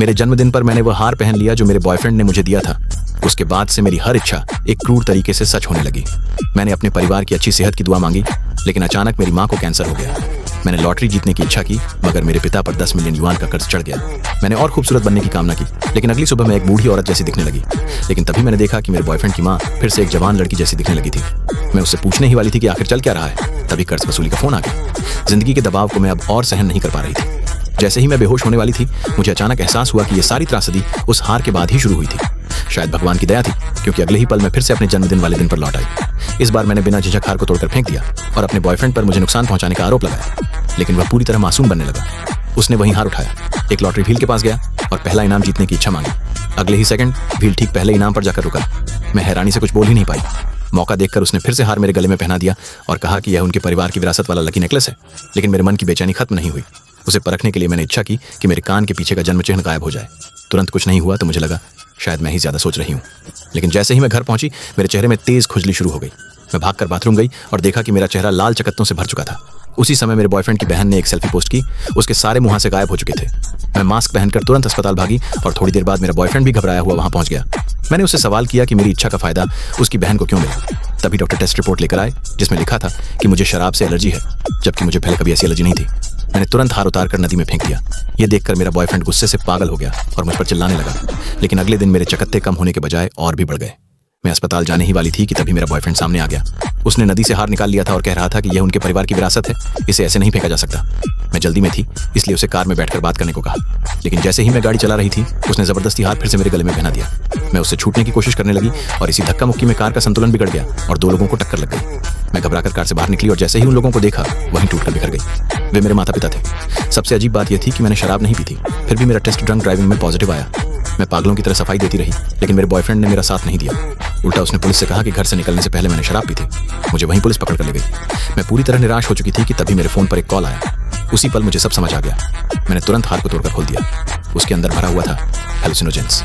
मेरे जन्मदिन पर मैंने वह हार पहन लिया जो मेरे बॉयफ्रेंड ने मुझे दिया था। उसके बाद से मेरी हर इच्छा एक क्रूर तरीके से सच होने लगी। मैंने अपने परिवार की अच्छी सेहत की दुआ मांगी, लेकिन अचानक मेरी माँ को कैंसर हो गया। मैंने लॉटरी जीतने की इच्छा की, मगर मेरे पिता पर 10 मिलियन युआन का कर्ज चढ़ गया। मैंने और खूबसूरत बनने की कामना की, लेकिन अगली सुबह मैं एक बूढ़ी औरत जैसी दिखने लगी। लेकिन तभी मैंने देखा कि मेरे बॉयफ्रेंड की माँ फिर से एक जवान लड़की जैसी दिखने लगी थी। मैं उससे पूछने ही वाली थी कि आखिर चल क्या रहा है, तभी कर्ज वसूली का फोन आ गया। जिंदगी के दबाव को मैं अब और सहन नहीं कर पा रही थी। जैसे ही मैं बेहोश होने वाली थी, मुझे अचानक एहसास हुआ कि ये सारी त्रासदी उस हार के बाद ही शुरू हुई थी। शायद भगवान की दया थी, क्योंकि अगले ही पल मैं फिर से अपने जन्मदिन वाले दिन पर लौट आई। इस बार मैंने बिना झिझक हार को तोड़कर फेंक दिया और अपने बॉयफ्रेंड पर मुझे नुकसान पहुंचाने का आरोप लगाया। लेकिन वह पूरी तरह मासूम बनने लगा। उसने वही हार उठाया, एक लॉटरी व्हील के पास गया और पहला इनाम जीतने की इच्छा मांगी। अगले ही सेकंड व्हील ठीक पहले इनाम पर जाकर रुका। मैं हैरानी से कुछ बोल ही नहीं पाई। मौका देखकर उसने फिर से हार मेरे गले में पहना दिया और कहा कि यह उनके परिवार की विरासत वाला लकी नेकलेस है। लेकिन मेरे मन की बेचैनी खत्म नहीं हुई। उसे परखने के लिए मैंने इच्छा की कि मेरे कान के पीछे का जन्म चिन्ह गायब हो जाए। तुरंत कुछ नहीं हुआ तो मुझे लगा शायद मैं ही ज्यादा सोच रही हूँ। लेकिन जैसे ही मैं घर पहुंची, मेरे चेहरे में तेज खुजली शुरू हो गई। मैं भागकर बाथरूम गई और देखा कि मेरा चेहरा लाल चकत्तों से भर चुका था। उसी समय मेरे बॉयफ्रेंड की बहन ने एक सेल्फी पोस्ट की। उसके सारे मुंह से गायब हो चुके थे। मैं मास्क पहनकर तुरंत अस्पताल भागी और थोड़ी देर बाद मेरा बॉयफ्रेंड भी घबराया हुआ वहां पहुंच गया। मैंने उससे सवाल किया कि मेरी इच्छा का फायदा उसकी बहन को क्यों मिला। तभी डॉक्टर टेस्ट रिपोर्ट लेकर आए, जिसमें लिखा था कि मुझे शराब से एलर्जी है, जबकि मुझे पहले कभी ऐसी एलर्जी नहीं थी। मैंने तुरंत हार उतार कर नदी में फेंक दिया। यह देखकर मेरा बॉयफ्रेंड गुस्से से पागल हो गया और मुझ पर चिल्लाने लगा। लेकिन अगले दिन मेरे चकत्ते कम होने के बजाय और भी बढ़ गए। मैं अस्पताल जाने ही वाली थी कि तभी मेरा बॉयफ्रेंड सामने आ गया। उसने नदी से हार निकाल लिया था और कह रहा था कि यह उनके परिवार की विरासत है, इसे ऐसे नहीं फेंका जा सकता। मैं जल्दी में थी, इसलिए उसे कार में बैठकर बात करने को कहा। लेकिन जैसे ही मैं गाड़ी चला रही थी, उसने जबरदस्ती हाथ फिर से मेरे गले में पहना दिया। मैं उससे छूटने की कोशिश करने लगी और इसी धक्का मुक्की में कार का संतुलन बिगड़ गया और 2 लोगों को टक्कर लग गई। मैं घबराकर कार से बाहर निकली और जैसे ही उन लोगों को देखा, वहीं टूटकर बिखर गई। वे मेरे माता पिता थे। सबसे अजीब बात यह थी कि मैंने शराब नहीं पी थी, फिर भी मेरा टेस्ट ड्रंक ड्राइविंग में पॉजिटिव आया। मैं पागलों की तरह सफाई देती रही, लेकिन मेरे बॉयफ्रेंड ने मेरा साथ नहीं दिया। उल्टा उसने पुलिस से कहा कि घर से निकलने से पहले मैंने शराब पी थी। मुझे वहीं पुलिस पकड़ कर ले गई। मैं पूरी तरह निराश हो चुकी थी कि तभी मेरे फोन पर एक कॉल आया। उसी पल मुझे सब समझ आ गया। मैंने तुरंत हार को तोड़कर खोल दिया। उसके अंदर भरा हुआ था हेलुसिनोजेंस।